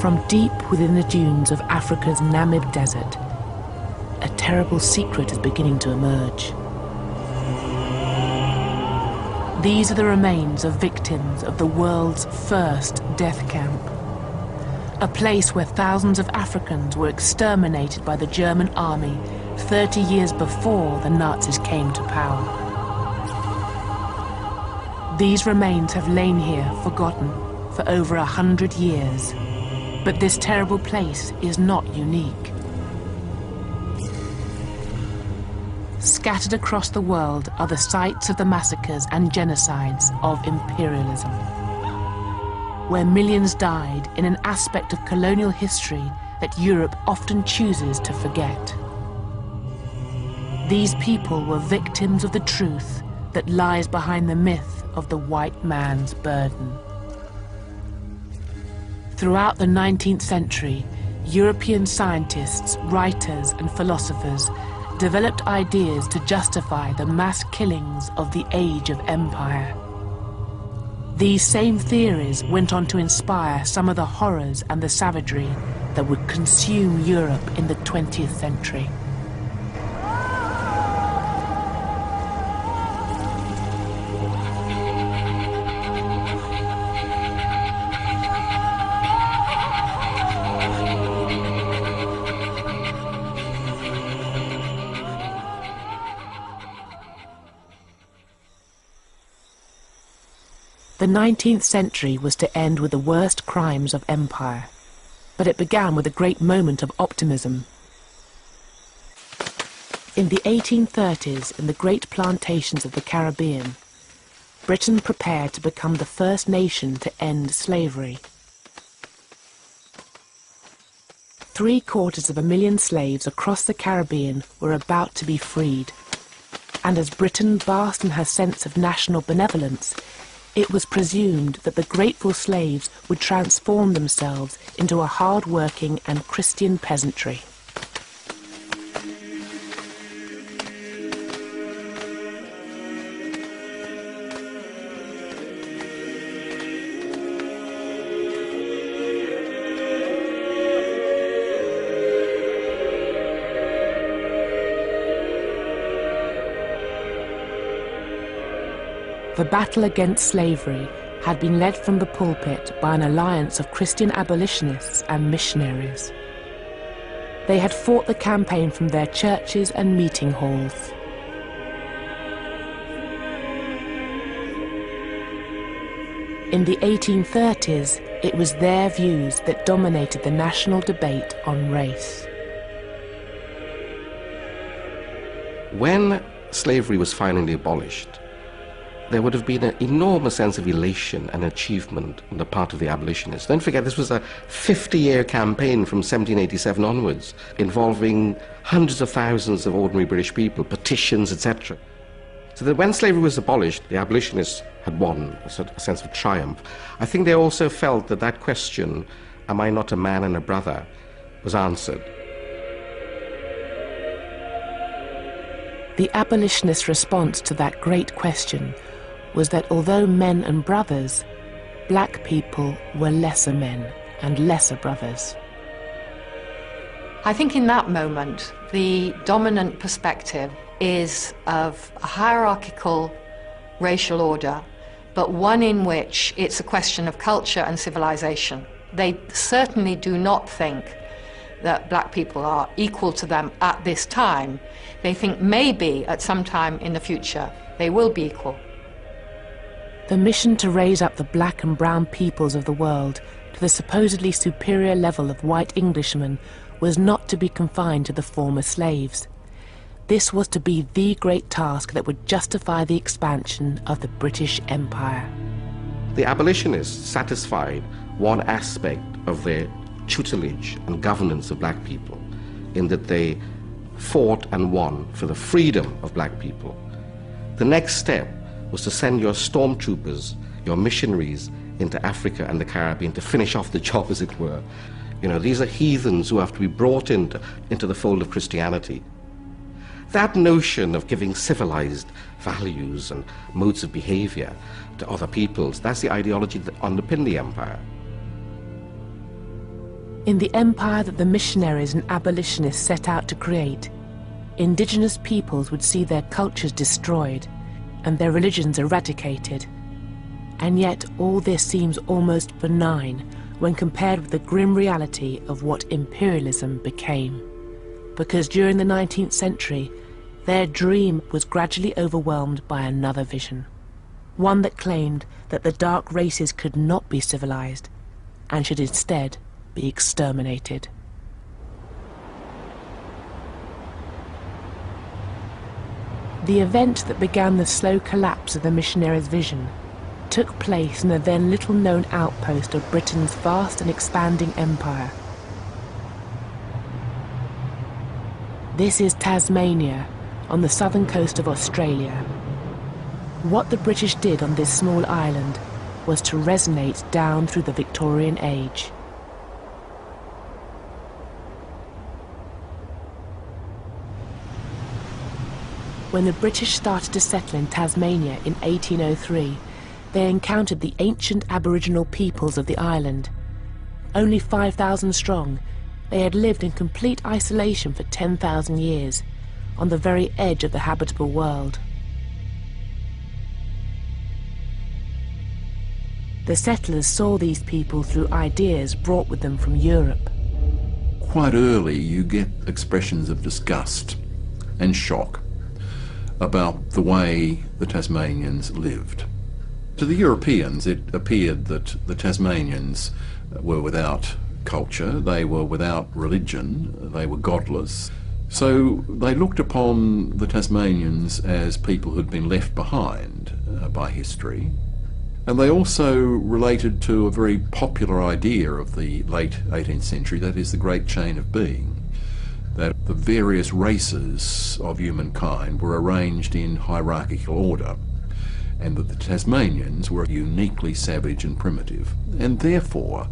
From deep within the dunes of Africa's Namib Desert, a terrible secret is beginning to emerge. These are the remains of victims of the world's first death camp. A place where thousands of Africans were exterminated by the German army 30 years before the Nazis came to power. These remains have lain here forgotten for over 100 years. But this terrible place is not unique. Scattered across the world are the sites of the massacres and genocides of imperialism, where millions died in an aspect of colonial history that Europe often chooses to forget. These people were victims of the truth that lies behind the myth of the white man's burden. Throughout the 19th century, European scientists, writers, and philosophers developed ideas to justify the mass killings of the Age of Empire. These same theories went on to inspire some of the horrors and the savagery that would consume Europe in the 20th century. The 19th century was to end with the worst crimes of empire, but it began with a great moment of optimism. In the 1830s, in the great plantations of the Caribbean, Britain prepared to become the first nation to end slavery. 750,000 slaves across the Caribbean were about to be freed, and as Britain basked in her sense of national benevolence, it was presumed that the grateful slaves would transform themselves into a hard-working and Christian peasantry. The battle against slavery had been led from the pulpit by an alliance of Christian abolitionists and missionaries. They had fought the campaign from their churches and meeting halls. In the 1830s, it was their views that dominated the national debate on race. When slavery was finally abolished, there would have been an enormous sense of elation and achievement on the part of the abolitionists. Don't forget, this was a 50-year campaign from 1787 onwards, involving hundreds of thousands of ordinary British people, petitions, etc. So that when slavery was abolished, the abolitionists had won, a sense of triumph. I think they also felt that that question, am I not a man and a brother, was answered. The abolitionist response to that great question was that although men and brothers, black people were lesser men and lesser brothers. I think in that moment, the dominant perspective is of a hierarchical racial order, but one in which it's a question of culture and civilization. They certainly do not think that black people are equal to them at this time. They think maybe at some time in the future they will be equal. The mission to raise up the black and brown peoples of the world to the supposedly superior level of white Englishmen was not to be confined to the former slaves. This was to be the great task that would justify the expansion of the British Empire. The abolitionists satisfied one aspect of their tutelage and governance of black people, in that they fought and won for the freedom of black people. The next step was to send your stormtroopers, your missionaries, into Africa and the Caribbean to finish off the job, as it were. You know, these are heathens who have to be brought into the fold of Christianity. That notion of giving civilized values and modes of behavior to other peoples, that's the ideology that underpinned the empire. In the empire that the missionaries and abolitionists set out to create, indigenous peoples would see their cultures destroyed and their religions eradicated. And yet all this seems almost benign when compared with the grim reality of what imperialism became. Because during the 19th century, their dream was gradually overwhelmed by another vision. One that claimed that the dark races could not be civilized and should instead be exterminated. The event that began the slow collapse of the missionaries' vision took place in the then little-known outpost of Britain's vast and expanding empire. This is Tasmania, on the southern coast of Australia. What the British did on this small island was to resonate down through the Victorian age. When the British started to settle in Tasmania in 1803, they encountered the ancient Aboriginal peoples of the island. Only 5,000 strong, they had lived in complete isolation for 10,000 years, on the very edge of the habitable world. The settlers saw these people through ideas brought with them from Europe. Quite early you get expressions of disgust and shock about the way the Tasmanians lived. To the Europeans it appeared that the Tasmanians were without culture, they were without religion, they were godless. So they looked upon the Tasmanians as people who'd been left behind by history. And they also related to a very popular idea of the late 18th century, that is the great chain of being, that the various races of humankind were arranged in hierarchical order, and that the Tasmanians were uniquely savage and primitive, and therefore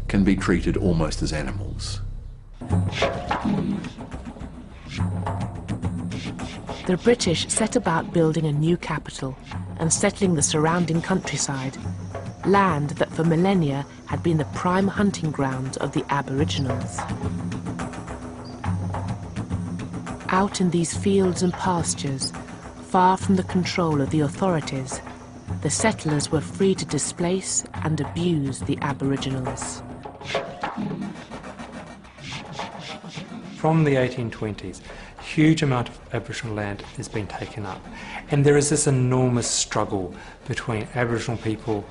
can be treated almost as animals. The British set about building a new capital and settling the surrounding countryside, land that for millennia had been the prime hunting ground of the Aboriginals. Out in these fields and pastures, far from the control of the authorities, the settlers were free to displace and abuse the Aboriginals. From the 1820s, a huge amount of Aboriginal land has been taken up, and there is this enormous struggle between Aboriginal people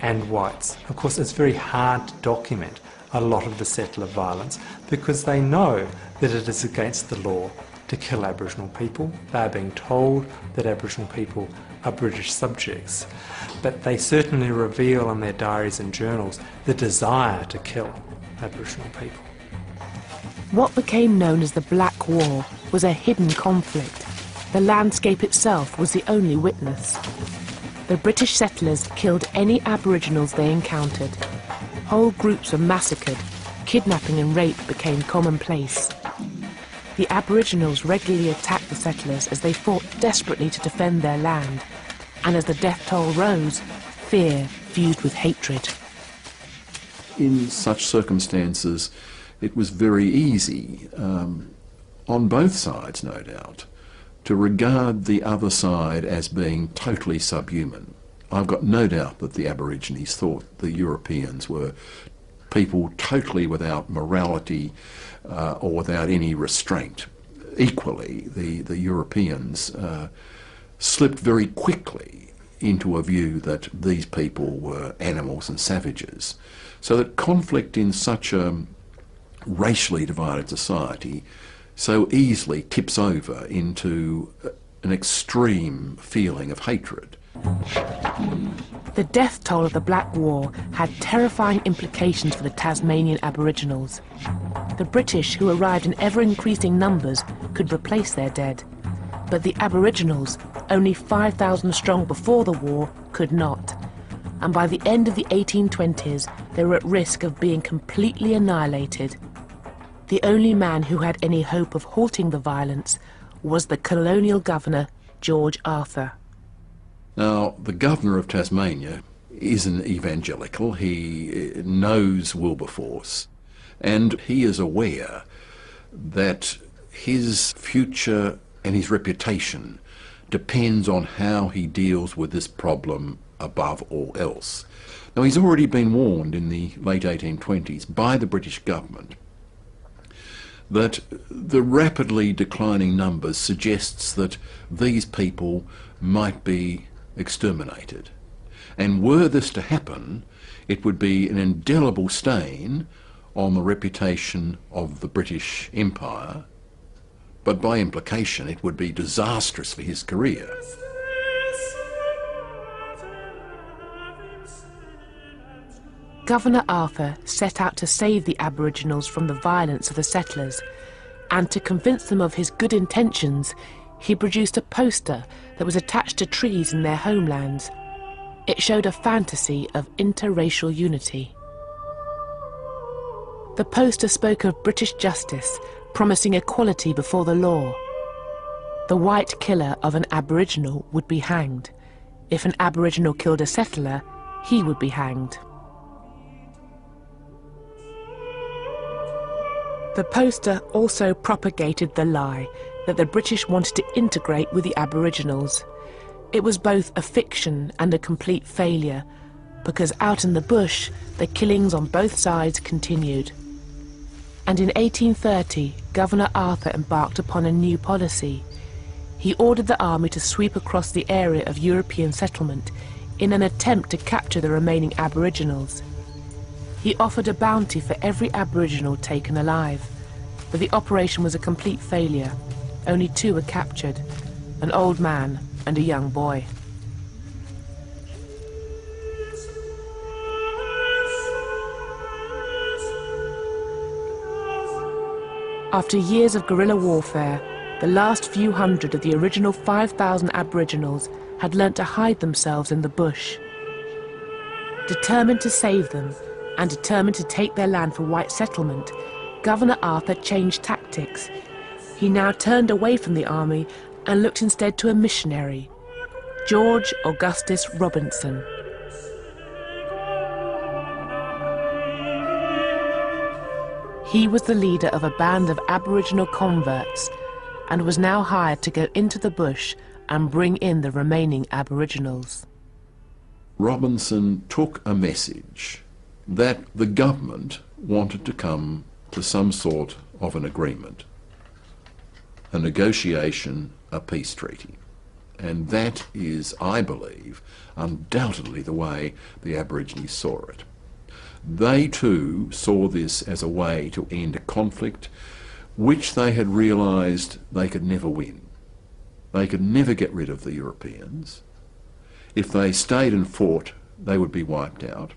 and whites. Of course, it's very hard to document a lot of the settler violence because they know that it is against the law to kill Aboriginal people. They are being told that Aboriginal people are British subjects, but they certainly reveal in their diaries and journals the desire to kill Aboriginal people. What became known as the Black War was a hidden conflict. The landscape itself was the only witness. The British settlers killed any Aboriginals they encountered. Whole groups were massacred. Kidnapping and rape became commonplace. The Aboriginals regularly attacked the settlers as they fought desperately to defend their land. And as the death toll rose, fear fused with hatred. In such circumstances, it was very easy, on both sides no doubt, to regard the other side as being totally subhuman. I've got no doubt that the Aborigines thought the Europeans were people totally without morality or without any restraint. Equally, the Europeans slipped very quickly into a view that these people were animals and savages. So that conflict in such a racially divided society so easily tips over into an extreme feeling of hatred. The death toll of the Black War had terrifying implications for the Tasmanian Aboriginals. The British, who arrived in ever-increasing numbers, could replace their dead. But the Aboriginals, only 5,000 strong before the war, could not. And by the end of the 1820s, they were at risk of being completely annihilated. The only man who had any hope of halting the violence was the colonial governor, George Arthur. Now, the governor of Tasmania is an evangelical. He knows Wilberforce, And he is aware that his future and his reputation depends on how he deals with this problem above all else. Now, he's already been warned in the late 1820s by the British government that the rapidly declining numbers suggests that these people might be exterminated. And were this to happen, it would be an indelible stain on the reputation of the British Empire, but by implication it would be disastrous for his career. Governor Arthur set out to save the Aboriginals from the violence of the settlers, and to convince them of his good intentions, he produced a poster that was attached to trees in their homelands. It showed a fantasy of interracial unity. The poster spoke of British justice, promising equality before the law. The white killer of an Aboriginal would be hanged. If an Aboriginal killed a settler, he would be hanged. The poster also propagated the lie that the British wanted to integrate with the Aboriginals. It was both a fiction and a complete failure, because out in the bush, the killings on both sides continued. And in 1830, Governor Arthur embarked upon a new policy. He ordered the army to sweep across the area of European settlement in an attempt to capture the remaining Aboriginals. He offered a bounty for every Aboriginal taken alive, but the operation was a complete failure. Only 2 were captured, an old man and a young boy. After years of guerrilla warfare, the last few hundred of the original 5,000 Aboriginals had learnt to hide themselves in the bush. Determined to save them, and determined to take their land for white settlement, Governor Arthur changed tactics. He now turned away from the army and looked instead to a missionary, George Augustus Robinson. He was the leader of a band of Aboriginal converts and was now hired to go into the bush and bring in the remaining Aboriginals. Robinson took a message that the government wanted to come to some sort of an agreement, a negotiation, a peace treaty. And that is, I believe, undoubtedly the way the Aborigines saw it. They too saw this as a way to end a conflict which they had realised they could never win. They could never get rid of the Europeans. If they stayed and fought, they would be wiped out.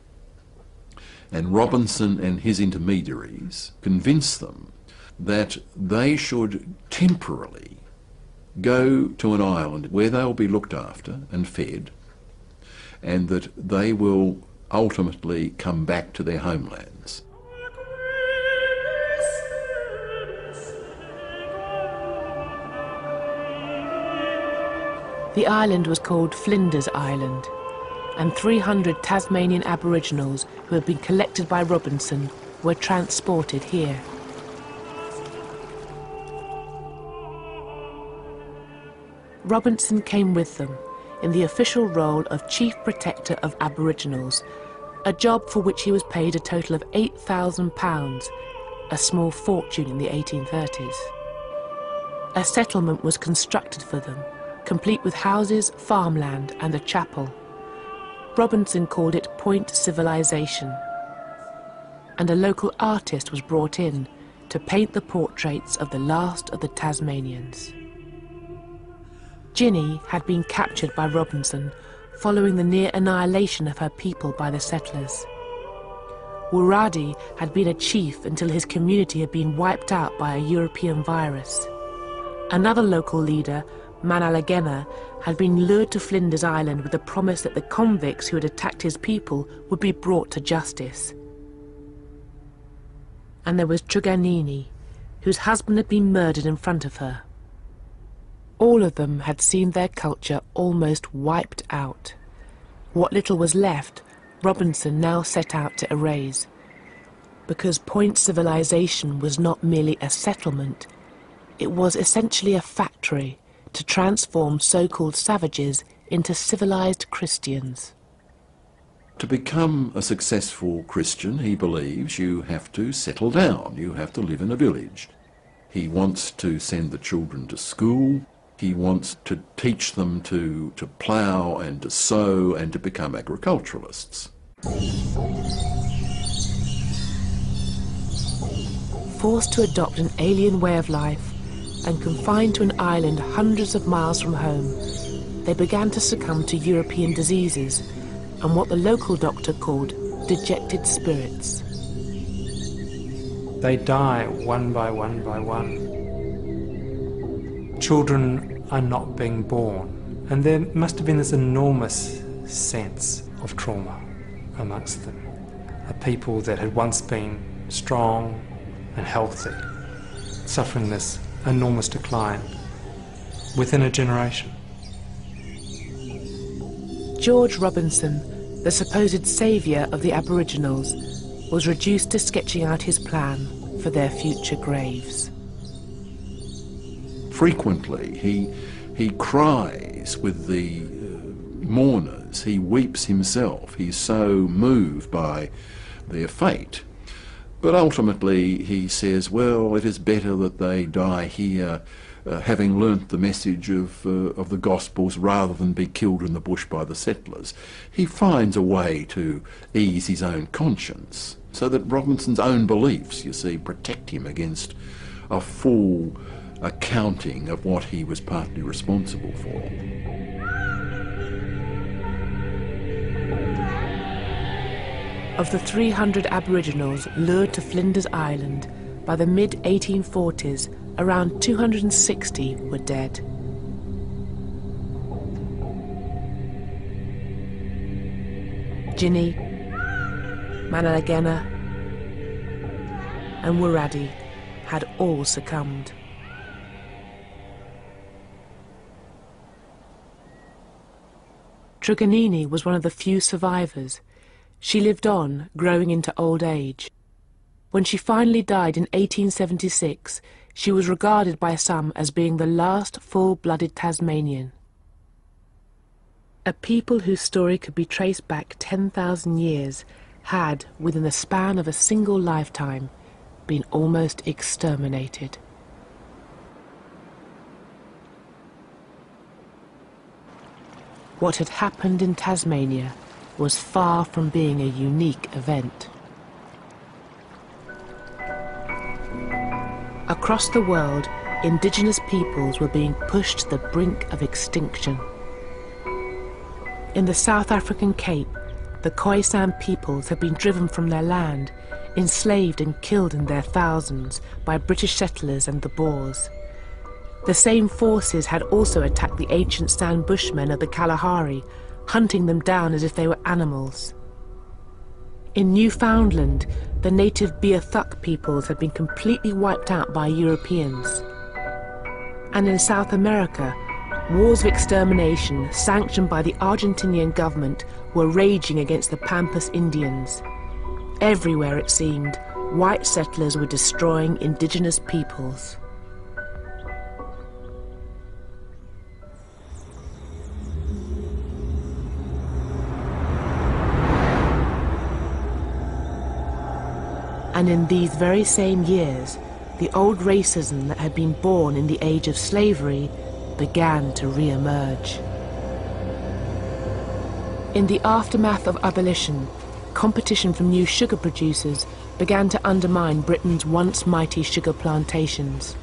And Robinson and his intermediaries convinced them that they should temporarily go to an island where they'll be looked after and fed, and that they will ultimately come back to their homelands. The island was called Flinders Island, and 300 Tasmanian Aboriginals who had been collected by Robinson were transported here. Robinson came with them in the official role of Chief Protector of Aboriginals, a job for which he was paid a total of £8,000, a small fortune in the 1830s. A settlement was constructed for them, complete with houses, farmland and a chapel. Robinson called it Point Civilization, and a local artist was brought in to paint the portraits of the last of the Tasmanians. Ginny had been captured by Robinson following the near annihilation of her people by the settlers. Wuradi had been a chief until his community had been wiped out by a European virus. Another local leader, Manalagena, had been lured to Flinders Island with the promise that the convicts who had attacked his people would be brought to justice. And there was Truganini, whose husband had been murdered in front of her. All of them had seen their culture almost wiped out. What little was left, Robinson now set out to erase. because Point civilization was not merely a settlement, it was essentially a factory to transform so-called savages into civilized Christians. To become a successful Christian, he believes, you have to settle down, you have to live in a village. He wants to send the children to school, he wants to teach them to plough and to sow and to become agriculturalists. Forced to adopt an alien way of life and confined to an island hundreds of miles from home, they began to succumb to European diseases and what the local doctor called dejected spirits. They die one by one by one. Children are not being born, and there must have been this enormous sense of trauma amongst them. A people that had once been strong and healthy, suffering this enormous decline within a generation. George Robinson, the supposed saviour of the Aboriginals, was reduced to sketching out his plan for their future graves. Frequently he cries with the mourners, he weeps himself, he's so moved by their fate. But ultimately he says, well, it is better that they die here having learnt the message of the Gospels rather than be killed in the bush by the settlers. He finds a way to ease his own conscience so that Robinson's own beliefs, you see, protect him against a full accounting of what he was partly responsible for. Of the 300 Aboriginals lured to Flinders Island, by the mid-1840s, around 260 were dead. Ginny, Manalagena and Wiradi had all succumbed. Truganini was one of the few survivors. She lived on, growing into old age. When she finally died in 1876, she was regarded by some as being the last full-blooded Tasmanian. A people whose story could be traced back 10,000 years had, within the span of a single lifetime, been almost exterminated. What had happened in Tasmania was far from being a unique event. Across the world, indigenous peoples were being pushed to the brink of extinction. In the South African Cape, the Khoisan peoples had been driven from their land, enslaved and killed in their thousands by British settlers and the Boers. The same forces had also attacked the ancient San Bushmen of the Kalahari, hunting them down as if they were animals. In Newfoundland, the native Beothuk peoples had been completely wiped out by Europeans. And in South America, wars of extermination sanctioned by the Argentinian government were raging against the Pampas Indians. Everywhere, it seemed, white settlers were destroying indigenous peoples. And in these very same years, the old racism that had been born in the age of slavery began to re-emerge. In the aftermath of abolition, competition from new sugar producers began to undermine Britain's once mighty sugar plantations.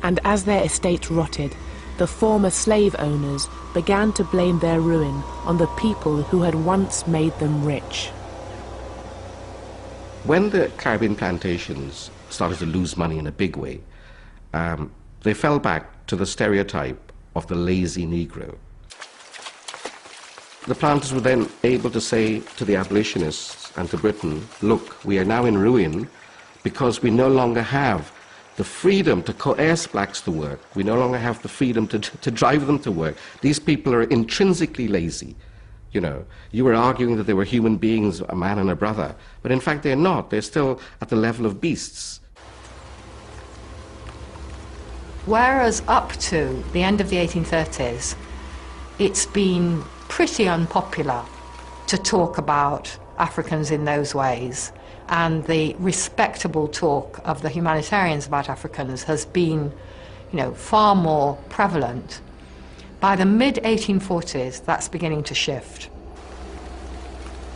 And as their estates rotted, the former slave owners began to blame their ruin on the people who had once made them rich. When the Caribbean plantations started to lose money in a big way, they fell back to the stereotype of the lazy Negro. The planters were then able to say to the abolitionists and to Britain, look, we are now in ruin because we no longer have the freedom to coerce blacks to work. We no longer have the freedom to drive them to work. These people are intrinsically lazy. You know, you were arguing that they were human beings, a man and a brother, but in fact they're not. They're still at the level of beasts. Whereas up to the end of the 1830s, it's been pretty unpopular to talk about Africans in those ways, and the respectable talk of the humanitarians about Africans has been, you know, far more prevalent. By the mid-1840s, that's beginning to shift.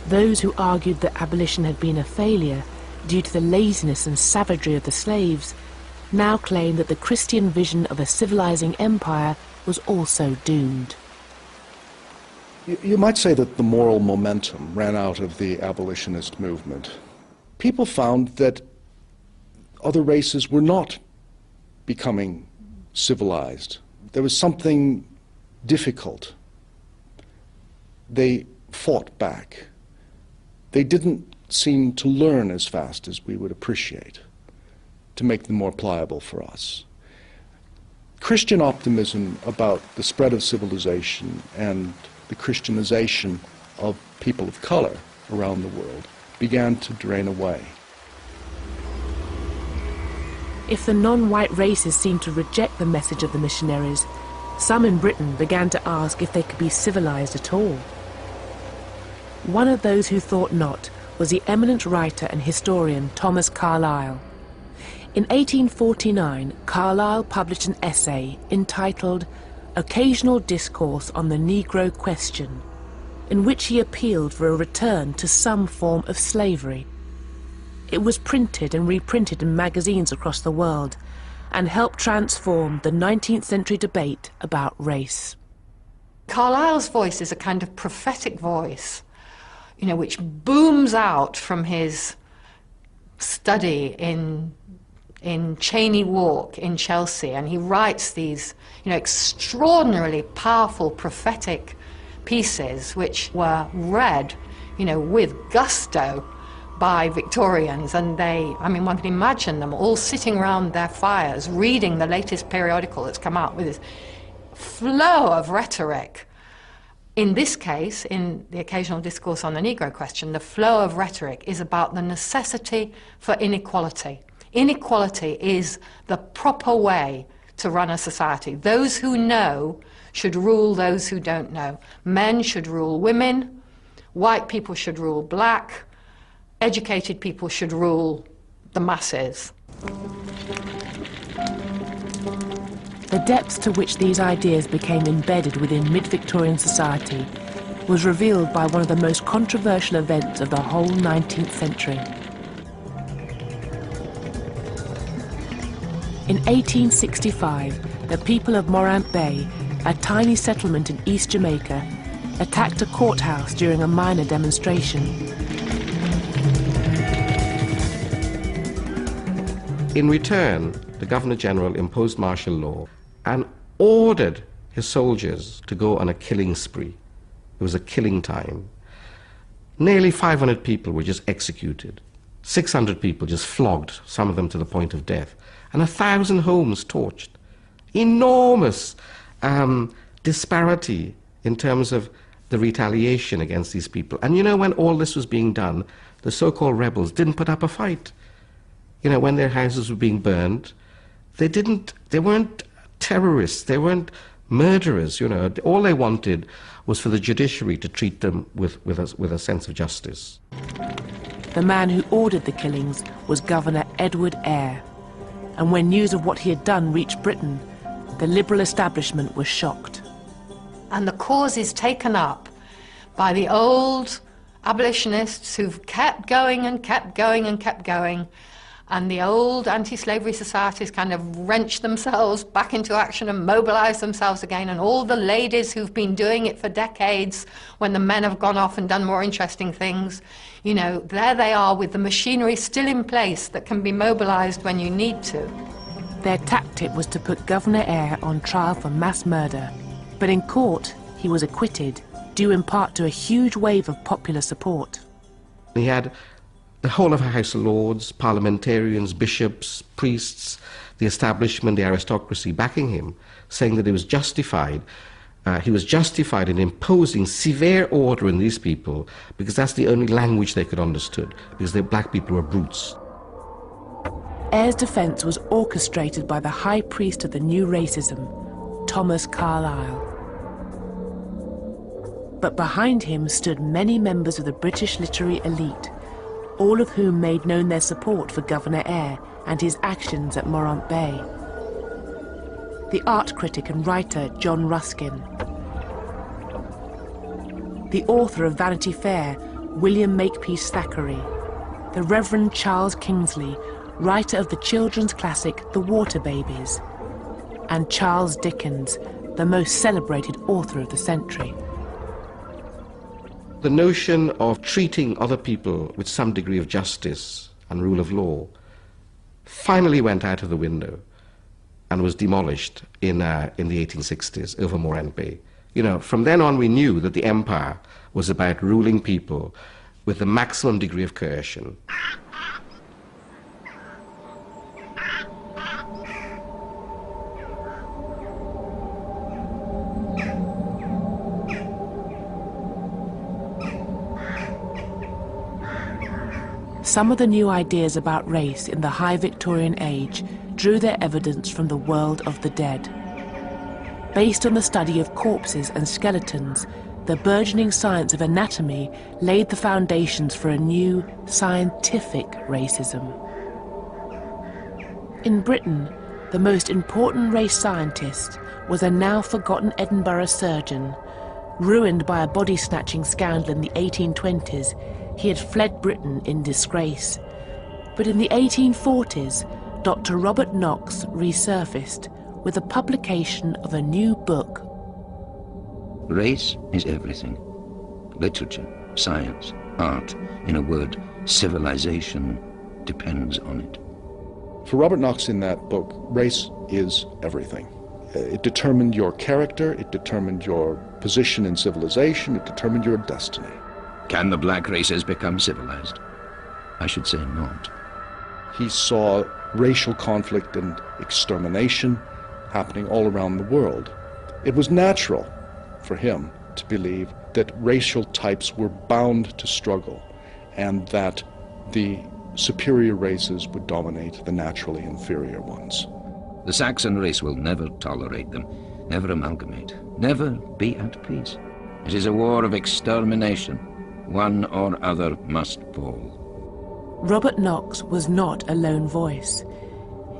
Those who argued that abolition had been a failure due to the laziness and savagery of the slaves now claim that the Christian vision of a civilizing empire was also doomed. You might say that the moral momentum ran out of the abolitionist movement. People found that other races were not becoming civilized. There was something difficult. They fought back. They didn't seem to learn as fast as we would appreciate, to make them more pliable for us. Christian optimism about the spread of civilization and the Christianization of people of color around the world began to drain away. If the non-white races seemed to reject the message of the missionaries, some in Britain began to ask if they could be civilized at all. One of those who thought not was the eminent writer and historian Thomas Carlyle. In 1849, Carlyle published an essay entitled Occasional Discourse on the Negro Question, in which he appealed for a return to some form of slavery. It was printed and reprinted in magazines across the world and helped transform the 19th century debate about race. Carlyle's voice is a kind of prophetic voice, you know, which booms out from his study in Cheyne Walk in Chelsea, and he writes these, you know, extraordinarily powerful prophetic pieces which were read, you know, with gusto by Victorians, and they, I mean, one can imagine them all sitting around their fires reading the latest periodical that's come out with this flow of rhetoric. In this case, in the Occasional Discourse on the Negro Question, the flow of rhetoric is about the necessity for inequality. Inequality is the proper way to run a society. Those who know should rule those who don't know. Men should rule women, white people should rule black, educated people should rule the masses. The depths to which these ideas became embedded within mid-Victorian society was revealed by one of the most controversial events of the whole 19th century. In 1865, the people of Morant Bay, a tiny settlement in East Jamaica, attacked a courthouse during a minor demonstration. In return, the Governor-General imposed martial law and ordered his soldiers to go on a killing spree. It was a killing time. Nearly 500 people were just executed. 600 people just flogged, some of them to the point of death. And 1,000 homes torched. Enormous disparity in terms of the retaliation against these people. And you know, when all this was being done, the so-called rebels didn't put up a fight. You know, when their houses were being burned, they weren't terrorists, they weren't murderers, you know. All they wanted was for the judiciary to treat them with a sense of justice. The man who ordered the killings was Governor Edward Eyre. And when news of what he had done reached Britain, the liberal establishment was shocked. And the cause is taken up by the old abolitionists who've kept going and kept going and kept going, and the old anti-slavery societies kind of wrench themselves back into action and mobilize themselves again, and all the ladies who've been doing it for decades when the men have gone off and done more interesting things, you know, there they are with the machinery still in place that can be mobilized when you need to. Their tactic was to put Governor Eyre on trial for mass murder, but in court he was acquitted, due in part to a huge wave of popular support. He had the whole of the House of Lords, parliamentarians, bishops, priests, the establishment, the aristocracy backing him, saying that it was justified He was justified in imposing severe order in these people because that's the only language they could understand, because the black people were brutes. Eyre's defence was orchestrated by the high priest of the new racism, Thomas Carlyle. But behind him stood many members of the British literary elite, all of whom made known their support for Governor Eyre and his actions at Morant Bay. The art critic and writer John Ruskin, the author of Vanity Fair, William Makepeace Thackeray, the Reverend Charles Kingsley, writer of the children's classic The Water Babies, and Charles Dickens, the most celebrated author of the century. The notion of treating other people with some degree of justice and rule of law finally went out of the window and was demolished in the 1860s over Morant Bay. You know, from then on we knew that the empire was about ruling people with the maximum degree of coercion. Some of the new ideas about race in the high Victorian age drew their evidence from the world of the dead. Based on the study of corpses and skeletons, the burgeoning science of anatomy laid the foundations for a new scientific racism. In Britain, the most important race scientist was a now forgotten Edinburgh surgeon. Ruined by a body-snatching scandal in the 1820s, he had fled Britain in disgrace. But in the 1840s, Dr. Robert Knox resurfaced with the publication of a new book. Race is everything. Literature, science, art, in a word, civilization depends on it. For Robert Knox in that book, race is everything. It determined your character, it determined your position in civilization, it determined your destiny. Can the black races become civilized? I should say not. He saw racial conflict and extermination happening all around the world. It was natural for him to believe that racial types were bound to struggle and that the superior races would dominate the naturally inferior ones. The Saxon race will never tolerate them, never amalgamate, never be at peace. It is a war of extermination. One or other must fall. Robert Knox was not a lone voice.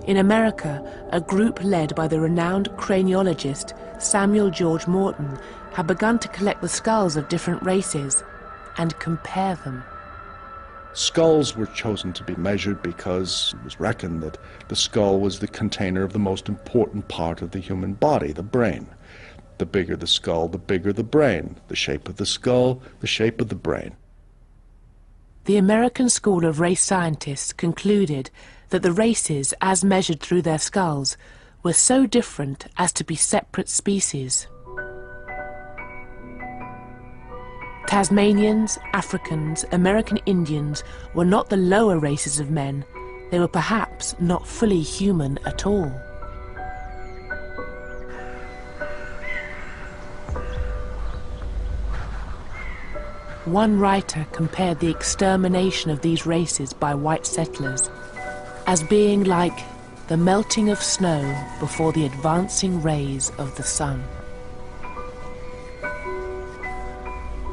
In America, a group led by the renowned craniologist Samuel George Morton had begun to collect the skulls of different races and compare them. Skulls were chosen to be measured because it was reckoned that the skull was the container of the most important part of the human body, the brain. The bigger the skull, the bigger the brain. The shape of the skull, the shape of the brain. The American School of Race Scientists concluded that the races, as measured through their skulls, were so different as to be separate species. Tasmanians, Africans, American Indians were not the lower races of men. They were perhaps not fully human at all. One writer compared the extermination of these races by white settlers as being like the melting of snow before the advancing rays of the sun.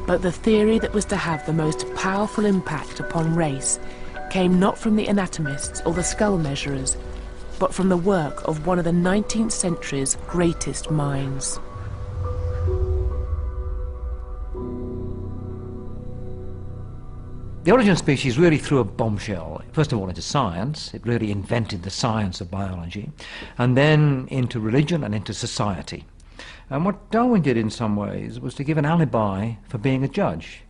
But the theory that was to have the most powerful impact upon race came not from the anatomists or the skull measurers, but from the work of one of the 19th century's greatest minds. The Origin of Species really threw a bombshell, first of all into science. It really invented the science of biology, and then into religion and into society. And what Darwin did in some ways was to give an alibi for being a judge.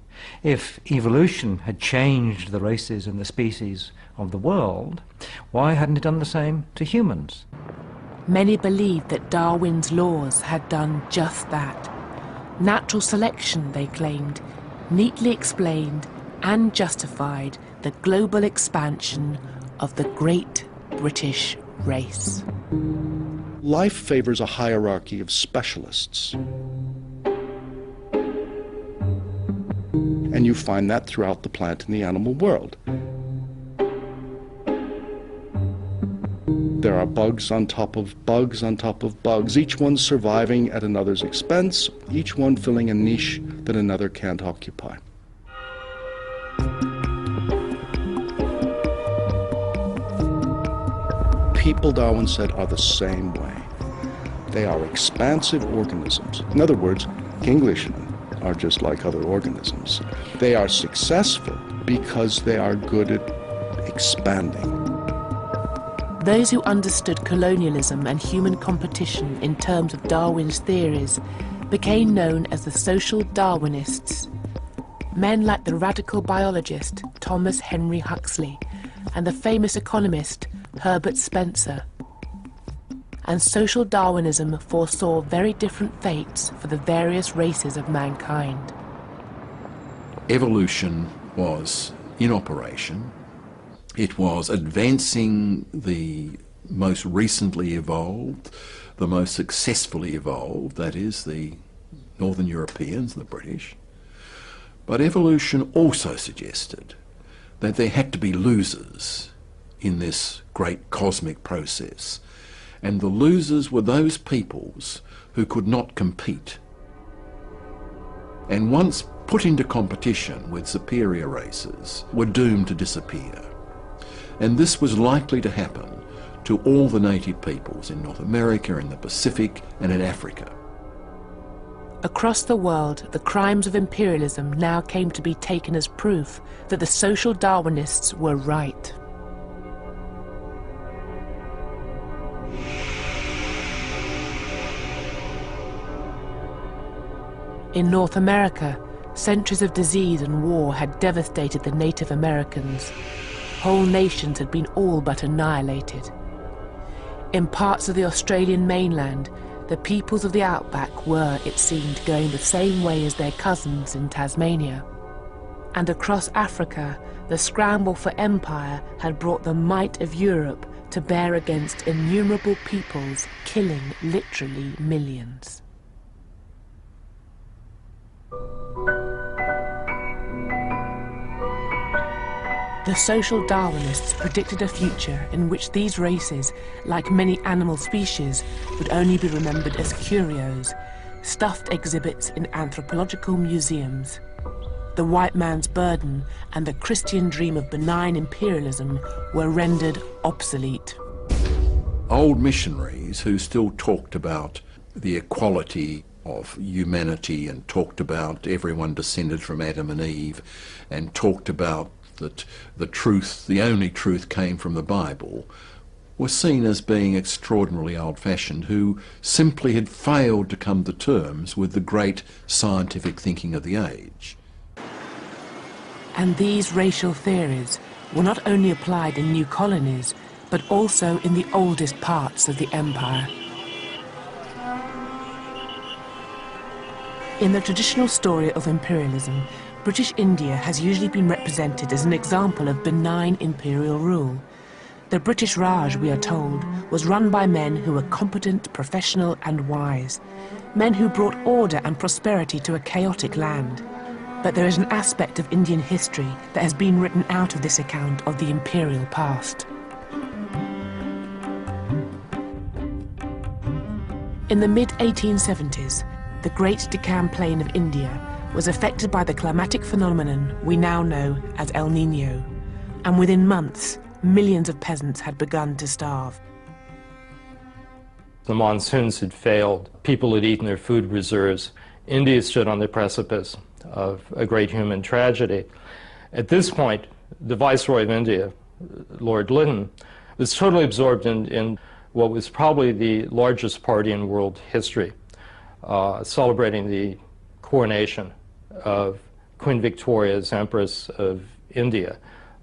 If evolution had changed the races and the species of the world, why hadn't it done the same to humans? Many believed that Darwin's laws had done just that. Natural selection, they claimed, neatly explained and justified the global expansion of the great British race. Life favors a hierarchy of specialists. And you find that throughout the plant and the animal world. There are bugs on top of bugs on top of bugs, each one surviving at another's expense, each one filling a niche that another can't occupy. People, Darwin said, are the same way. They are expansive organisms. In other words, Englishmen are just like other organisms. They are successful because they are good at expanding. Those who understood colonialism and human competition in terms of Darwin's theories became known as the social Darwinists. Men like the radical biologist Thomas Henry Huxley and the famous economist Herbert Spencer. And social Darwinism foresaw very different fates for the various races of mankind. Evolution was in operation. It was advancing the most recently evolved, the most successfully evolved, that is, the Northern Europeans, the British. But evolution also suggested that there had to be losers in this great cosmic process. And the losers were those peoples who could not compete. And once put into competition with superior races, were doomed to disappear. And this was likely to happen to all the native peoples in North America, in the Pacific, and in Africa. Across the world, the crimes of imperialism now came to be taken as proof that the social Darwinists were right. In North America, centuries of disease and war had devastated the Native Americans. Whole nations had been all but annihilated. In parts of the Australian mainland, the peoples of the outback were, it seemed, going the same way as their cousins in Tasmania. And across Africa, the scramble for empire had brought the might of Europe to bear against innumerable peoples, killing literally millions. The social Darwinists predicted a future in which these races, like many animal species, would only be remembered as curios, stuffed exhibits in anthropological museums. The white man's burden and the Christian dream of benign imperialism were rendered obsolete. Old missionaries who still talked about the equality of humanity and talked about everyone descended from Adam and Eve and talked about that the truth, the only truth, came from the Bible, were seen as being extraordinarily old-fashioned, who simply had failed to come to terms with the great scientific thinking of the age. And these racial theories were not only applied in new colonies, but also in the oldest parts of the empire. In the traditional story of imperialism, British India has usually been represented as an example of benign imperial rule. The British Raj, we are told, was run by men who were competent, professional and wise, men who brought order and prosperity to a chaotic land. But there is an aspect of Indian history that has been written out of this account of the imperial past. In the mid-1870s, the Great Deccan Plain of India was affected by the climatic phenomenon we now know as El Niño, and within months, millions of peasants had begun to starve. The monsoons had failed, people had eaten their food reserves. India stood on the precipice of a great human tragedy. At this point, the Viceroy of India, Lord Lytton, was totally absorbed in what was probably the largest party in world history, celebrating the coronation of Queen Victoria as Empress of India.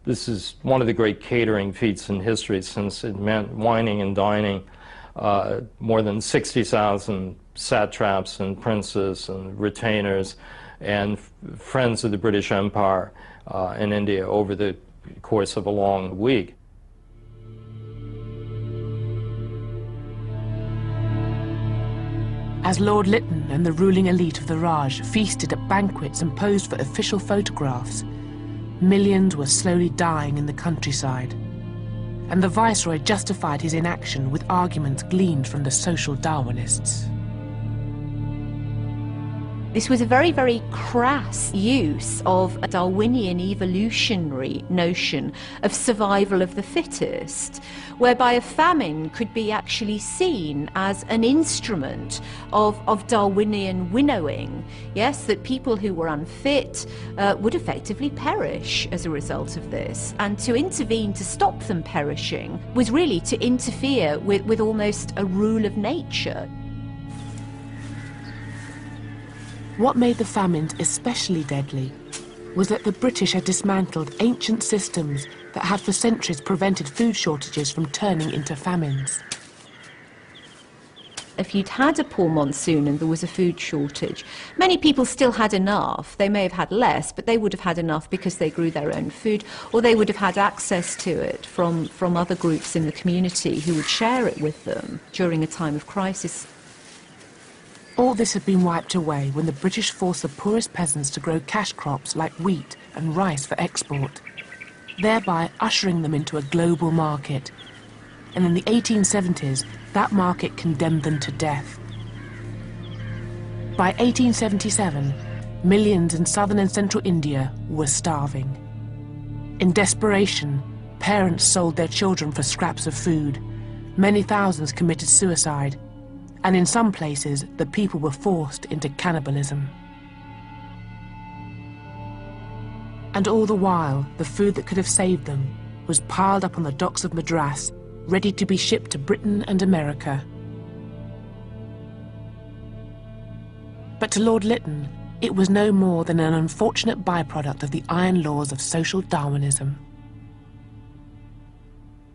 This is one of the great catering feats in history, since it meant wining and dining more than 60,000 satraps and princes and retainers and friends of the British Empire in India over the course of a long week. As Lord Lytton and the ruling elite of the Raj feasted at banquets and posed for official photographs, millions were slowly dying in the countryside, and the Viceroy justified his inaction with arguments gleaned from the social Darwinists. This was a very, very crass use of a Darwinian evolutionary notion of survival of the fittest, whereby a famine could be actually seen as an instrument of Darwinian winnowing. Yes, that people who were unfit would effectively perish as a result of this. And to intervene to stop them perishing was really to interfere with almost a rule of nature. What made the famines especially deadly was that the British had dismantled ancient systems that had for centuries prevented food shortages from turning into famines. If you'd had a poor monsoon and there was a food shortage, many people still had enough. They may have had less, but they would have had enough because they grew their own food, or they would have had access to it from other groups in the community who would share it with them during a time of crisis. All this had been wiped away when the British forced the poorest peasants to grow cash crops like wheat and rice for export, thereby ushering them into a global market. And in the 1870s, that market condemned them to death. By 1877, millions in southern and central India were starving. In desperation, parents sold their children for scraps of food. Many thousands committed suicide. And in some places, the people were forced into cannibalism. And all the while, the food that could have saved them was piled up on the docks of Madras, ready to be shipped to Britain and America. But to Lord Lytton, it was no more than an unfortunate byproduct of the iron laws of social Darwinism.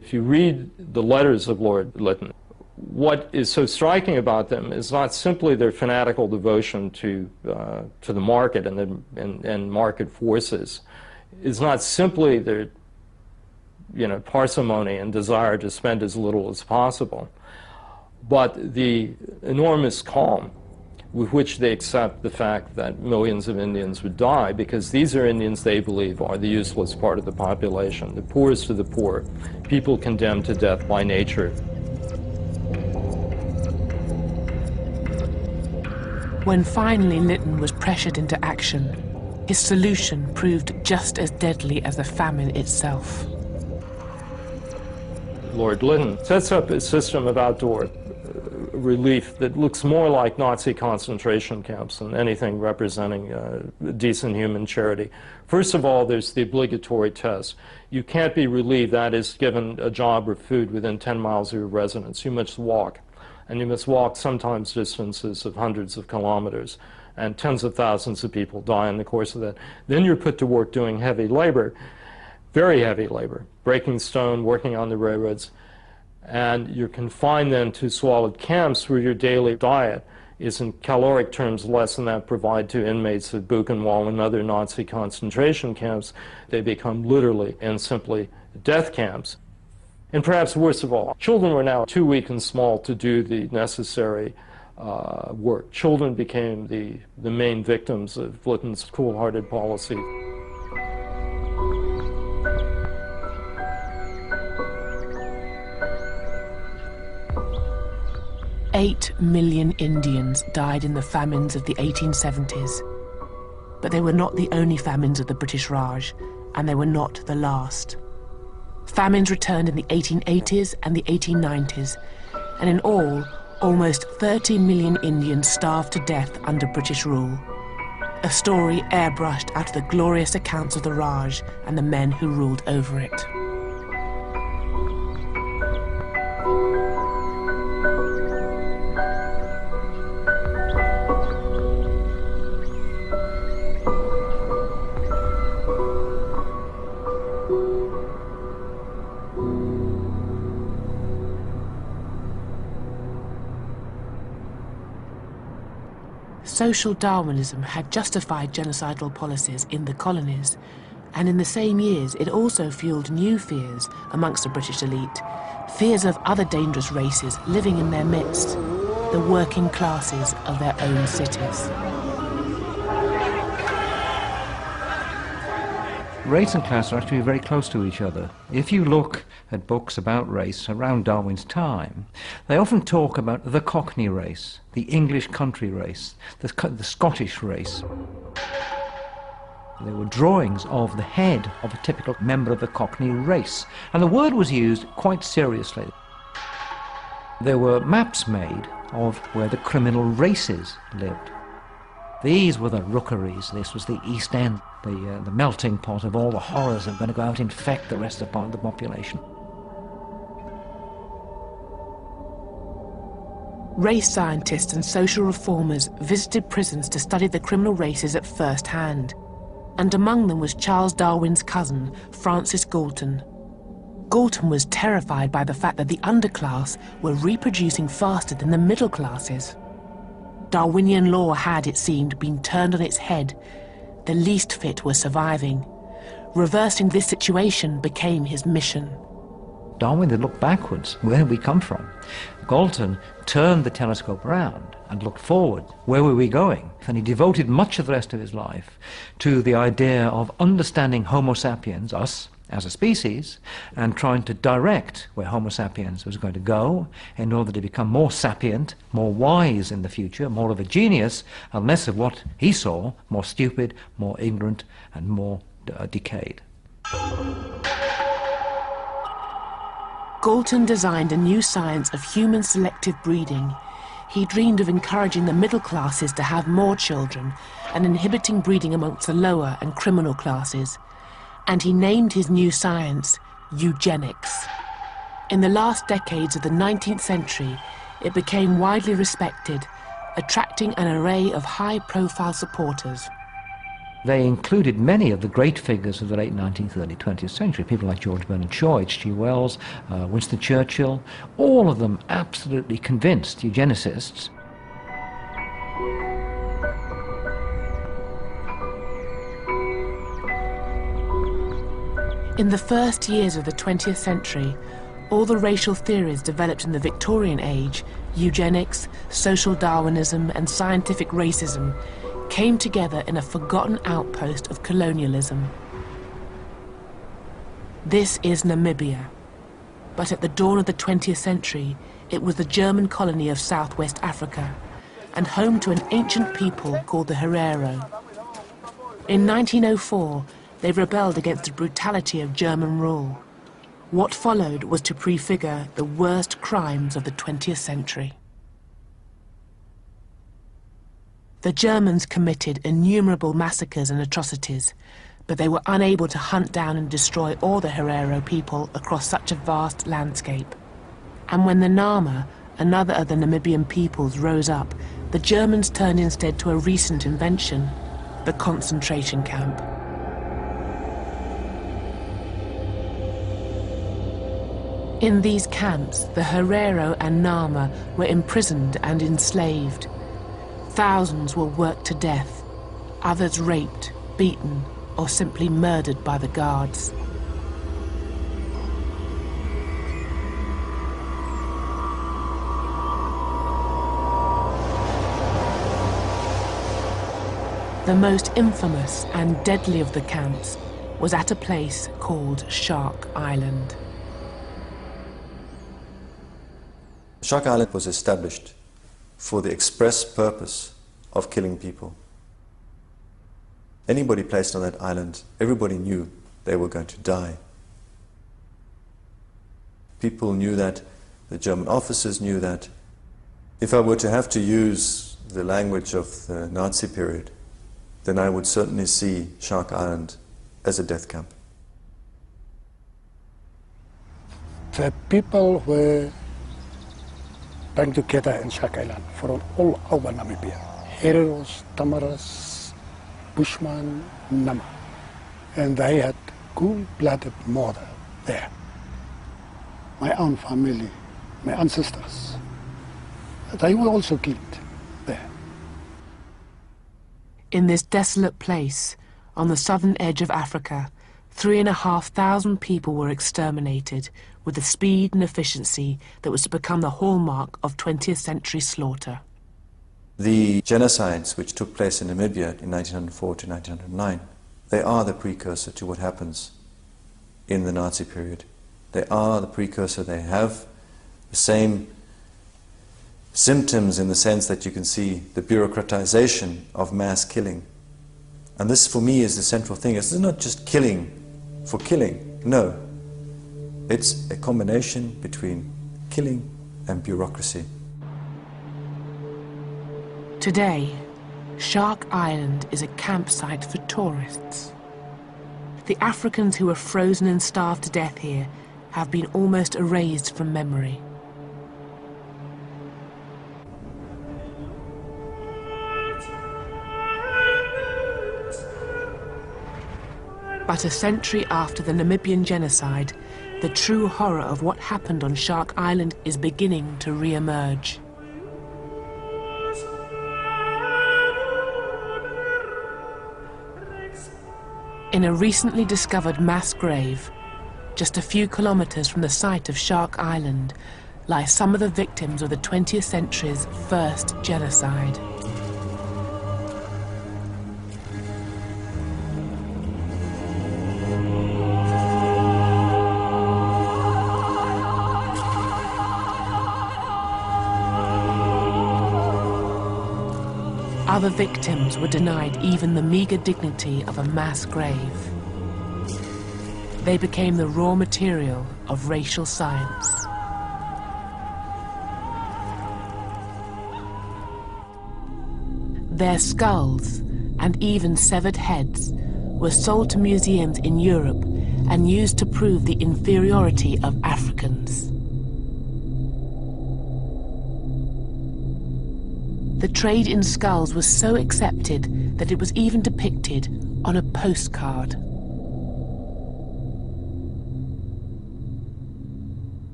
If you read the letters of Lord Lytton, what is so striking about them is not simply their fanatical devotion to the market and market forces. It's not simply their parsimony and desire to spend as little as possible, but the enormous calm with which they accept the fact that millions of Indians would die, because these are Indians they believe are the useless part of the population, the poorest of the poor, people condemned to death by nature. When finally Lytton was pressured into action, his solution proved just as deadly as the famine itself. Lord Lytton sets up a system of outdoor relief that looks more like Nazi concentration camps than anything representing decent human charity. First of all, there's the obligatory test. You can't be relieved, that is, given a job or food within 10 miles of your residence. You must walk. And you must walk sometimes distances of hundreds of kilometers, and tens of thousands of people die in the course of that. Then you're put to work doing heavy labor, very heavy labor, breaking stone, working on the railroads, and you're confined then to squalid camps where your daily diet is in caloric terms less than that provided to inmates of Buchenwald and other Nazi concentration camps. They become literally and simply death camps. And perhaps worst of all, children were now too weak and small to do the necessary work. Children became the main victims of Lytton's cool-hearted policy. "8 million Indians died in the famines of the 1870s. But they were not the only famines of the British Raj, and they were not the last. Famines returned in the 1880s and the 1890s, and in all, almost 30 million Indians starved to death under British rule. A story airbrushed out of the glorious accounts of the Raj and the men who ruled over it. Social Darwinism had justified genocidal policies in the colonies, and in the same years it also fueled new fears amongst the British elite, fears of other dangerous races living in their midst. the working classes of their own cities. Race and class are actually very close to each other. If you look at books about race around Darwin's time, they often talk about the Cockney race, the English country race, the Scottish race. There were drawings of the head of a typical member of the Cockney race, and the word was used quite seriously. There were maps made of where the criminal races lived. These were the rookeries, this was the East End, the melting pot of all the horrors that were going to go out and infect the rest of the population. Race scientists and social reformers visited prisons to study the criminal races at first hand, and among them was Charles Darwin's cousin, Francis Galton. Galton was terrified by the fact that the underclass were reproducing faster than the middle classes. Darwinian law had, it seemed, been turned on its head. The least fit were surviving. Reversing this situation became his mission. Darwin had looked backwards. Where had we come from? Galton turned the telescope around and looked forward. Where were we going? And he devoted much of the rest of his life to the idea of understanding Homo sapiens, us, as a species, and trying to direct where Homo sapiens was going to go in order to become more sapient, more wise in the future, more of a genius, and less of what he saw, more stupid, more ignorant, and more decayed. Galton designed a new science of human selective breeding. He dreamed of encouraging the middle classes to have more children and inhibiting breeding amongst the lower and criminal classes. And he named his new science eugenics. In the last decades of the 19th century, it became widely respected, attracting an array of high-profile supporters. They included many of the great figures of the late 19th, early 20th century, people like George Bernard Shaw, H.G. Wells, Winston Churchill, all of them absolutely convinced eugenicists. In the first years of the 20th century, all the racial theories developed in the Victorian age, eugenics, social Darwinism, and scientific racism, came together in a forgotten outpost of colonialism. This is Namibia, but at the dawn of the 20th century, it was the German colony of southwest Africa, and home to an ancient people called the Herero. In 1904, they rebelled against the brutality of German rule. What followed was to prefigure the worst crimes of the 20th century. The Germans committed innumerable massacres and atrocities, but they were unable to hunt down and destroy all the Herero people across such a vast landscape. And when the Nama, another of the Namibian peoples, rose up, the Germans turned instead to a recent invention, the concentration camp. In these camps, the Herero and Nama were imprisoned and enslaved. Thousands were worked to death, others raped, beaten, or simply murdered by the guards. The most infamous and deadly of the camps was at a place called Shark Island. Shark Island was established for the express purpose of killing people. Anybody placed on that island, everybody knew they were going to die. People knew that, the German officers knew that. If I were to have to use the language of the Nazi period, then I would certainly see Shark Island as a death camp. The people were back together in Shark Island from all over Namibia. Hereros, Tamaras, Bushman, Nama. And they had cool-blooded murder there. My own family, my ancestors, they were also killed there. In this desolate place, on the southern edge of Africa, 3,500 people were exterminated with the speed and efficiency that was to become the hallmark of 20th century slaughter. The genocides which took place in Namibia in 1904 to 1909, they are the precursor to what happens in the Nazi period. They are the precursor. They have the same symptoms in the sense that you can see the bureaucratization of mass killing. And this, for me, is the central thing. It's not just killing for killing. No. It's a combination between killing and bureaucracy. Today, Shark Island is a campsite for tourists. The Africans who were frozen and starved to death here have been almost erased from memory. But a century after the Namibian genocide, the true horror of what happened on Shark Island is beginning to re-emerge. In a recently discovered mass grave, just a few kilometers from the site of Shark Island, lie some of the victims of the 20th century's first genocide. Other victims were denied even the meager dignity of a mass grave. They became the raw material of racial science. Their skulls and even severed heads were sold to museums in Europe and used to prove the inferiority of Africans. The trade in skulls was so accepted that it was even depicted on a postcard.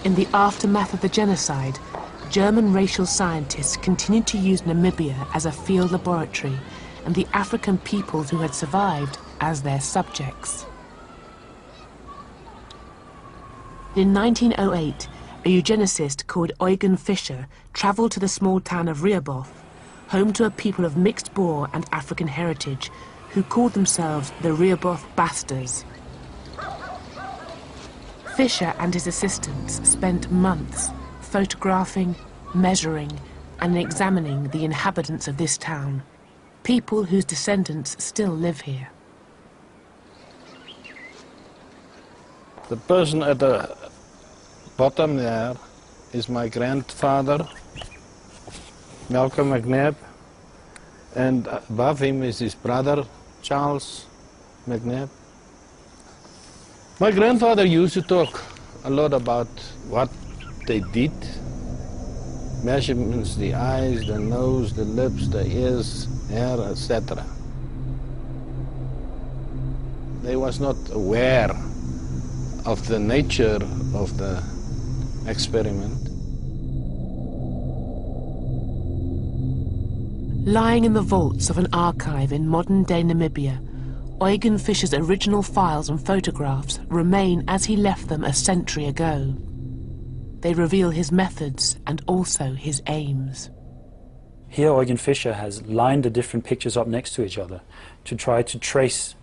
In the aftermath of the genocide, German racial scientists continued to use Namibia as a field laboratory and the African peoples who had survived as their subjects. In 1908, a eugenicist called Eugen Fischer travelled to the small town of Rehoboth, home to a people of mixed Boer and African heritage who called themselves the Rehoboth Bastards. Fischer and his assistants spent months photographing, measuring, and examining the inhabitants of this town, people whose descendants still live here. The person at the bottom there is my grandfather, Malcolm McNabb, and above him is his brother, Charles McNabb. My grandfather used to talk a lot about what they did, measurements, the eyes, the nose, the lips, the ears, hair, etc. They was not aware of the nature of the experiment. Lying in the vaults of an archive in modern-day Namibia, Eugen Fischer's original files and photographs remain as he left them a century ago. They reveal his methods and also his aims. Here Eugen Fischer has lined the different pictures up next to each other to try to trace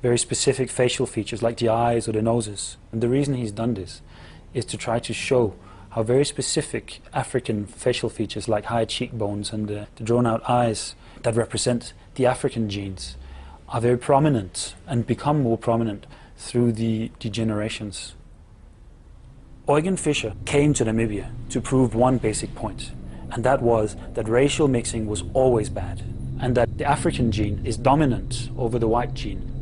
very specific facial features like the eyes or the noses. And the reason he's done this is to try to show how very specific African facial features like high cheekbones and the drawn-out eyes that represent the African genes are very prominent and become more prominent through the generations. Eugen Fischer came to Namibia to prove one basic point, and that was that racial mixing was always bad, and that the African gene is dominant over the white gene.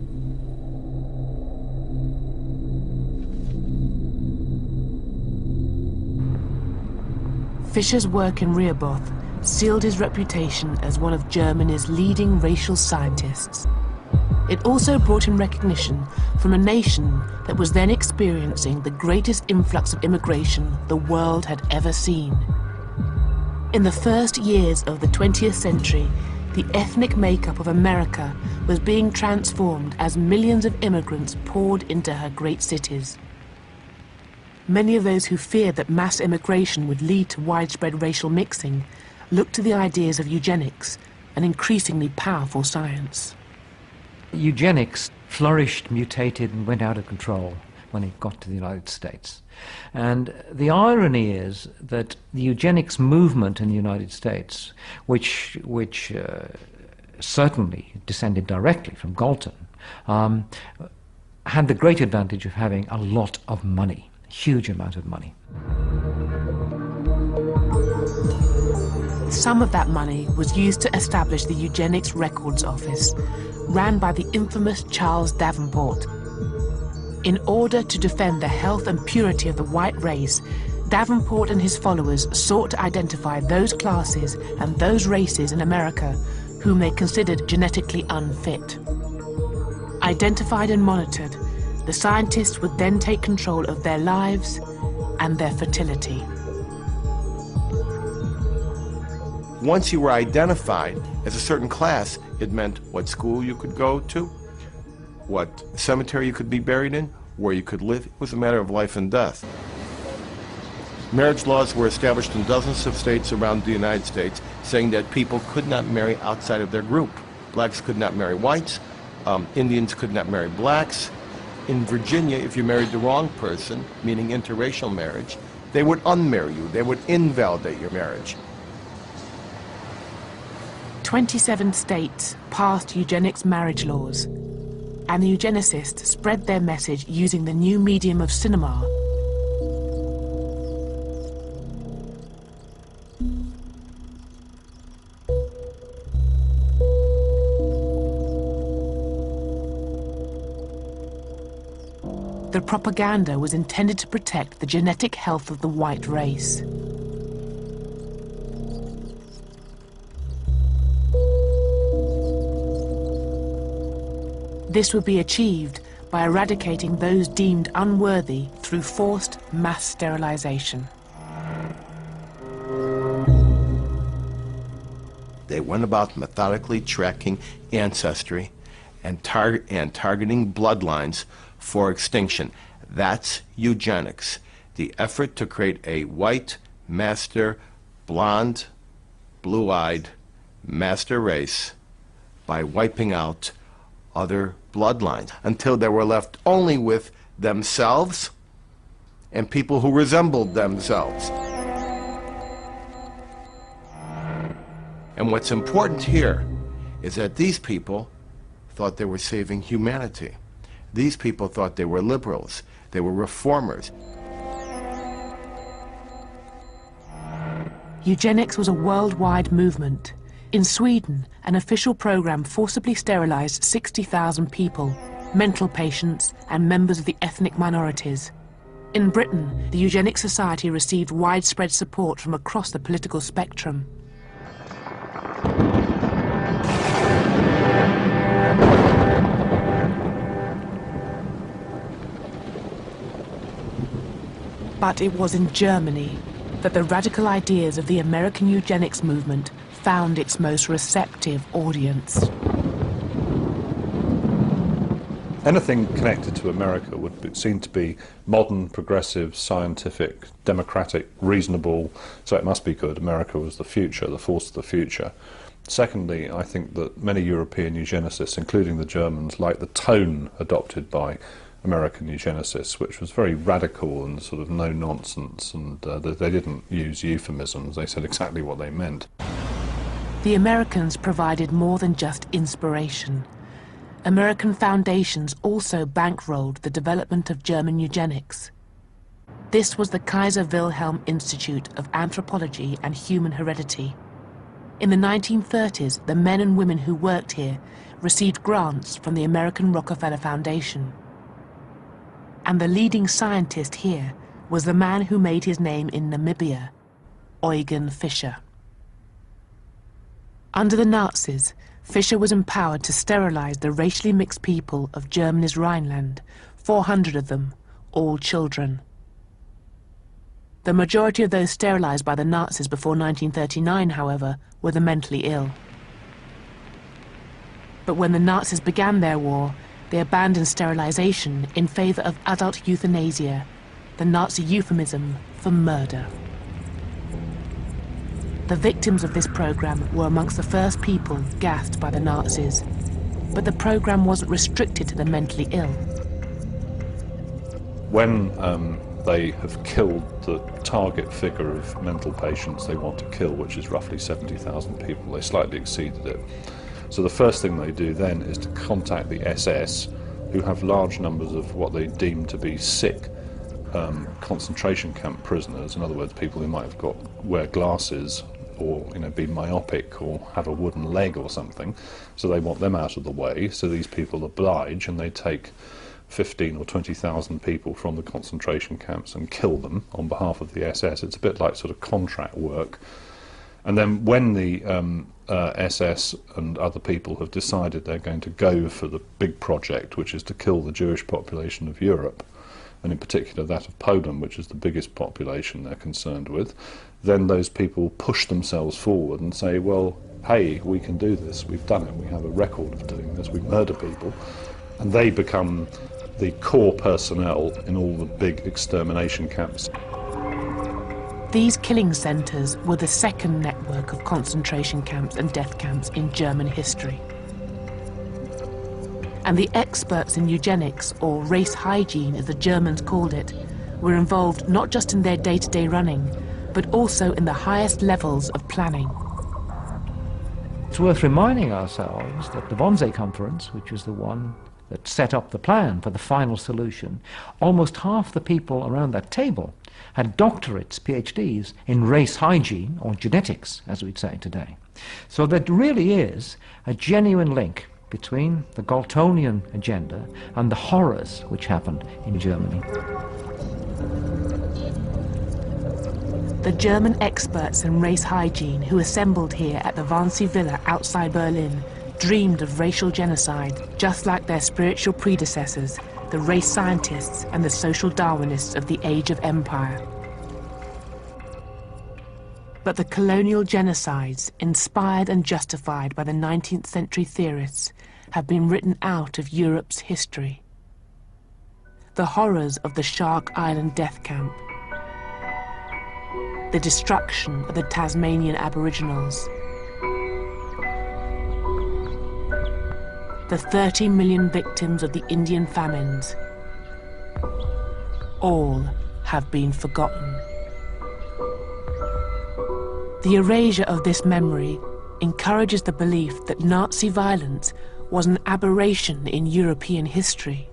Fischer's work in Rehoboth sealed his reputation as one of Germany's leading racial scientists. It also brought him recognition from a nation that was then experiencing the greatest influx of immigration the world had ever seen. In the first years of the 20th century, the ethnic makeup of America was being transformed as millions of immigrants poured into her great cities. Many of those who feared that mass immigration would lead to widespread racial mixing looked to the ideas of eugenics, an increasingly powerful science. Eugenics flourished, mutated, and went out of control when it got to the United States. And the irony is that the eugenics movement in the United States, which certainly descended directly from Galton, had the great advantage of having a lot of money, a huge amount of money. Some of that money was used to establish the Eugenics Records Office, ran by the infamous Charles Davenport. In order to defend the health and purity of the white race, Davenport and his followers sought to identify those classes and those races in America whom they considered genetically unfit. Identified and monitored, the scientists would then take control of their lives and their fertility. Once you were identified as a certain class, it meant what school you could go to, what cemetery you could be buried in, where you could live. It was a matter of life and death. Marriage laws were established in dozens of states around the United States, saying that people could not marry outside of their group. Blacks could not marry whites, Indians could not marry blacks. In Virginia, if you married the wrong person, meaning interracial marriage, they would unmarry you. They would invalidate your marriage. 27 states passed eugenics marriage laws, and the eugenicists spread their message using the new medium of cinema. The propaganda was intended to protect the genetic health of the white race. This would be achieved by eradicating those deemed unworthy through forced mass sterilization. They went about methodically tracking ancestry and targeting bloodlines for extinction. That's eugenics, the effort to create a white, master, blonde, blue-eyed master race by wiping out other bloodlines until they were left only with themselves and people who resembled themselves. And what's important here is that these people thought they were saving humanity. These people thought they were liberals, they were reformers. Eugenics was a worldwide movement. In Sweden, an official program forcibly sterilized 60,000 people, mental patients and members of the ethnic minorities. In Britain, the Eugenics Society received widespread support from across the political spectrum. But it was in Germany that the radical ideas of the American eugenics movement found its most receptive audience. Anything connected to America would be seen to be modern, progressive, scientific, democratic, reasonable, so it must be good. America was the future, the force of the future. Secondly, I think that many European eugenicists, including the Germans, liked the tone adopted by American eugenicists, which was very radical and sort of no-nonsense, and they didn't use euphemisms. They said exactly what they meant. The Americans provided more than just inspiration. American foundations also bankrolled the development of German eugenics. This was the Kaiser Wilhelm Institute of Anthropology and Human Heredity. In the 1930s, the men and women who worked here received grants from the American Rockefeller Foundation. And the leading scientist here was the man who made his name in Namibia, Eugen Fischer. Under the Nazis, Fischer was empowered to sterilize the racially mixed people of Germany's Rhineland, 400 of them, all children. The majority of those sterilized by the Nazis before 1939, however, were the mentally ill. But when the Nazis began their war, they abandoned sterilization in favor of adult euthanasia, the Nazi euphemism for murder. The victims of this program were amongst the first people gassed by the Nazis, but the program wasn't restricted to the mentally ill. When they have killed the target figure of mental patients they want to kill, which is roughly 70,000 people, they slightly exceeded it. So the first thing they do then is to contact the SS, who have large numbers of what they deem to be sick concentration camp prisoners. In other words, people who might have wear glasses or be myopic or have a wooden leg or something. So they want them out of the way. So these people oblige and they take 15 or 20,000 people from the concentration camps and kill them on behalf of the SS. It's a bit like sort of contract work. And then when the SS and other people have decided they're going to go for the big project, which is to kill the Jewish population of Europe, and in particular that of Poland, which is the biggest population they're concerned with, then those people push themselves forward and say, well, hey, we can do this, we've done it, we have a record of doing this, we murder people. And they become the core personnel in all the big extermination camps. These killing centres were the second network of concentration camps and death camps in German history. And the experts in eugenics, or race hygiene as the Germans called it, were involved not just in their day-to-day running, but also in the highest levels of planning. It's worth reminding ourselves that the Wannsee Conference, which was the one that set up the plan for the final solution, almost half the people around that table had doctorates, PhDs, in race hygiene, or genetics, as we'd say today. So there really is a genuine link between the Galtonian agenda and the horrors which happened in Germany. The German experts in race hygiene who assembled here at the Wannsee Villa outside Berlin dreamed of racial genocide, just like their spiritual predecessors, the race scientists and the social Darwinists of the Age of Empire. But the colonial genocides, inspired and justified by the 19th century theorists, have been written out of Europe's history. The horrors of the Shark Island death camp, the destruction of the Tasmanian Aboriginals, the 30 million victims of the Indian famines, all have been forgotten. The erasure of this memory encourages the belief that Nazi violence was an aberration in European history.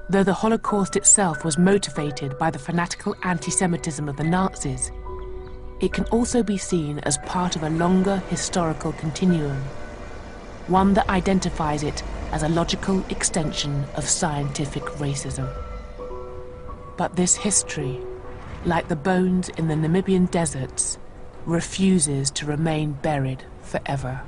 Though the Holocaust itself was motivated by the fanatical anti-Semitism of the Nazis, it can also be seen as part of a longer historical continuum, one that identifies it as a logical extension of scientific racism. But this history, like the bones in the Namibian deserts, refuses to remain buried forever.